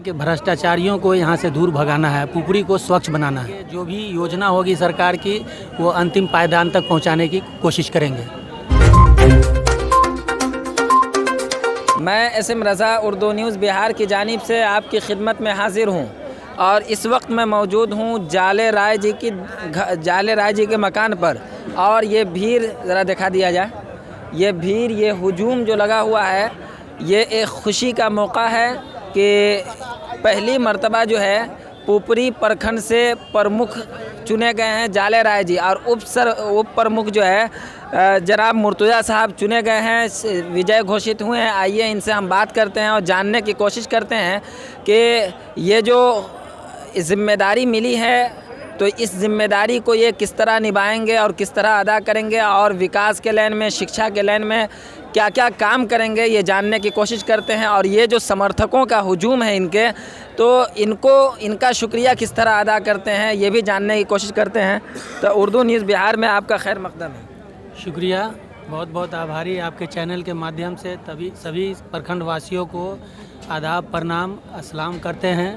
कि भ्रष्टाचारियों को यहाँ से दूर भगाना है, पुपरी को स्वच्छ बनाना है। जो भी योजना होगी सरकार की वो अंतिम पायदान तक पहुँचाने की कोशिश करेंगे। मैं एसएम रज़ा उर्दू न्यूज़ बिहार की जानिब से आपकी खिदमत में हाजिर हूँ और इस वक्त मैं मौजूद हूँ जाले राय जी के मकान पर। और ये भीड़ ज़रा दिखा दिया जाए, ये भीड़, ये हुजूम जो लगा हुआ है, ये एक खुशी का मौका है कि पहली मर्तबा जो है पुपरी प्रखंड से प्रमुख चुने गए हैं जाले राय जी, और उप प्रमुख जो है जनाब मुर्तज़ा साहब चुने गए हैं, विजय घोषित हुए हैं। आइए इनसे हम बात करते हैं और जानने की कोशिश करते हैं कि ये जो ज़िम्मेदारी मिली है तो इस ज़िम्मेदारी को ये किस तरह निभाएंगे और किस तरह अदा करेंगे, और विकास के लाइन में, शिक्षा के लाइन में क्या क्या काम करेंगे, ये जानने की कोशिश करते हैं। और ये जो समर्थकों का हुजूम है इनके, तो इनका शुक्रिया किस तरह अदा करते हैं, ये भी जानने की कोशिश करते हैं। तो उर्दू न्यूज़ बिहार में आपका खैर मकदम है। शुक्रिया, बहुत बहुत आभारी आपके चैनल के माध्यम से सभी प्रखंड वासियों को आदाब, प्रणाम, अस्सलाम करते हैं।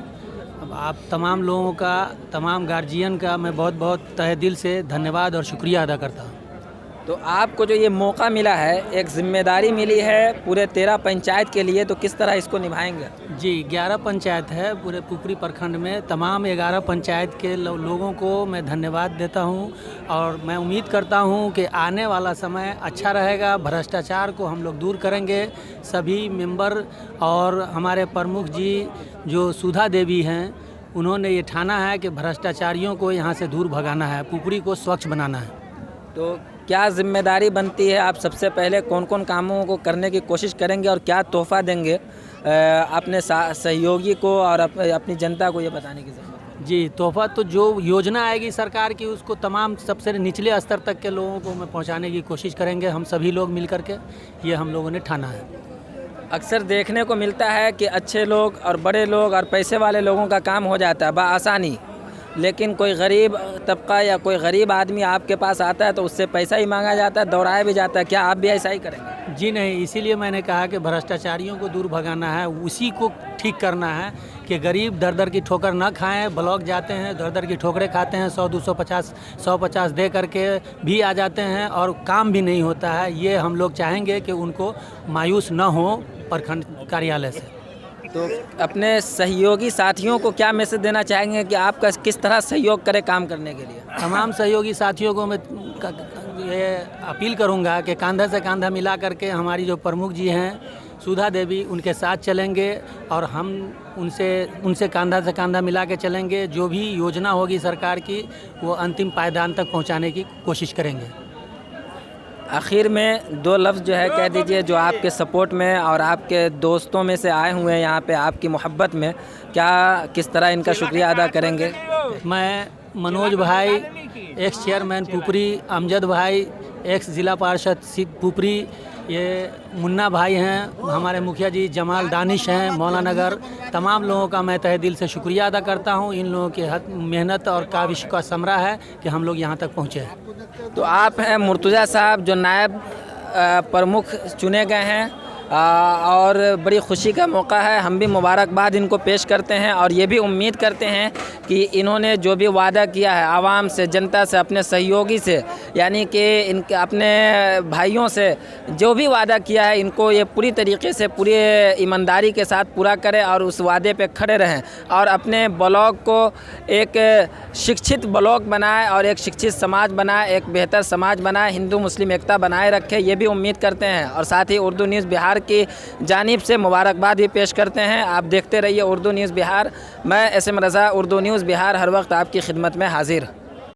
अब आप तमाम लोगों का, तमाम गार्जियन का मैं बहुत बहुत तहे दिल से धन्यवाद और शुक्रिया अदा करता हूँ। तो आपको जो ये मौका मिला है, एक ज़िम्मेदारी मिली है पूरे 13 पंचायत के लिए, तो किस तरह इसको निभाएंगे? जी, 11 पंचायत है पूरे पुपरी प्रखंड में। तमाम 11 पंचायत के लोगों को मैं धन्यवाद देता हूं और मैं उम्मीद करता हूं कि आने वाला समय अच्छा रहेगा। भ्रष्टाचार को हम लोग दूर करेंगे। सभी मेंबर और हमारे प्रमुख जी जो सुधा देवी हैं, उन्होंने ये ठाना है कि भ्रष्टाचारियों को यहाँ से दूर भगाना है, पुपरी को स्वच्छ बनाना है। तो क्या ज़िम्मेदारी बनती है, आप सबसे पहले कौन कौन कामों को करने की कोशिश करेंगे और क्या तोहफ़ा देंगे अपने सहयोगी को और अपनी जनता को, ये बताने की ज़रूरत है? जी, तोहफ़ा तो जो योजना आएगी सरकार की उसको तमाम सबसे निचले स्तर तक के लोगों को मैं पहुंचाने की कोशिश करेंगे, हम सभी लोग मिल कर के, ये हम लोगों ने ठाना है। अक्सर देखने को मिलता है कि अच्छे लोग और बड़े लोग और पैसे वाले लोगों का काम हो जाता है बआसानी, लेकिन कोई गरीब तबका या कोई गरीब आदमी आपके पास आता है तो उससे पैसा ही मांगा जाता है, दौड़ाया भी जाता है। क्या आप भी ऐसा ही करेंगे? जी नहीं, इसीलिए मैंने कहा कि भ्रष्टाचारियों को दूर भगाना है, उसी को ठीक करना है कि गरीब दर दर की ठोकर ना खाएं। ब्लॉक जाते हैं, दर दर की ठोकरें खाते हैं, 100-250 दे करके भी आ जाते हैं और काम भी नहीं होता है। ये हम लोग चाहेंगे कि उनको मायूस न हो प्रखंड कार्यालय से। तो अपने सहयोगी साथियों को क्या मैसेज देना चाहेंगे कि आपका किस तरह सहयोग करें काम करने के लिए? तमाम सहयोगी साथियों को मैं ये अपील करूंगा कि कंधा से कंधा मिला करके हमारी जो प्रमुख जी हैं सुधा देवी, उनके साथ चलेंगे और हम उनसे कंधा से कंधा मिला के चलेंगे। जो भी योजना होगी सरकार की वो अंतिम पायदान तक पहुंचाने की कोशिश करेंगे। आखिर में 2 लफ्ज़ जो है कह दीजिए, जो आपके सपोर्ट में और आपके दोस्तों में से आए हुए हैं यहाँ पे आपकी मोहब्बत में, क्या किस तरह इनका शुक्रिया अदा करेंगे? मैं मनोज भाई, एक्स चेयरमैन पुपरी, अमजद भाई, एक्स ज़िला पार्षद पुपरी, ये मुन्ना भाई हैं, हमारे मुखिया जी जमाल दानिश हैं मौलाना नगर, तमाम लोगों का मैं तहे दिल से शुक्रिया अदा करता हूं। इन लोगों की मेहनत और काविश का समरा है कि हम लोग यहां तक पहुंचे हैं। तो आप हैं मुर्तज़ा साहब जो नायब प्रमुख चुने गए हैं और बड़ी खुशी का मौका है। हम भी मुबारकबाद इनको पेश करते हैं और ये भी उम्मीद करते हैं कि इन्होंने जो भी वादा किया है आवाम से, जनता से, अपने सहयोगी से, यानी कि इनके अपने भाइयों से जो भी वादा किया है, इनको ये पूरी तरीके से, पूरी ईमानदारी के साथ पूरा करें और उस वादे पे खड़े रहें और अपने ब्लॉक को एक शिक्षित ब्लॉक बनाए और एक शिक्षित समाज बनाए, एक बेहतर समाज बनाए, हिंदू मुस्लिम एकता बनाए रखे, ये भी उम्मीद करते हैं। और साथ ही उर्दू न्यूज़ बिहार की जानिब से मुबारकबाद भी पेश करते हैं। आप देखते रहिए उर्दू न्यूज़ बिहार। मैं एसएम रज़ा, उर्दू न्यूज़ बिहार, हर वक्त आपकी खिदमत में हाजिर।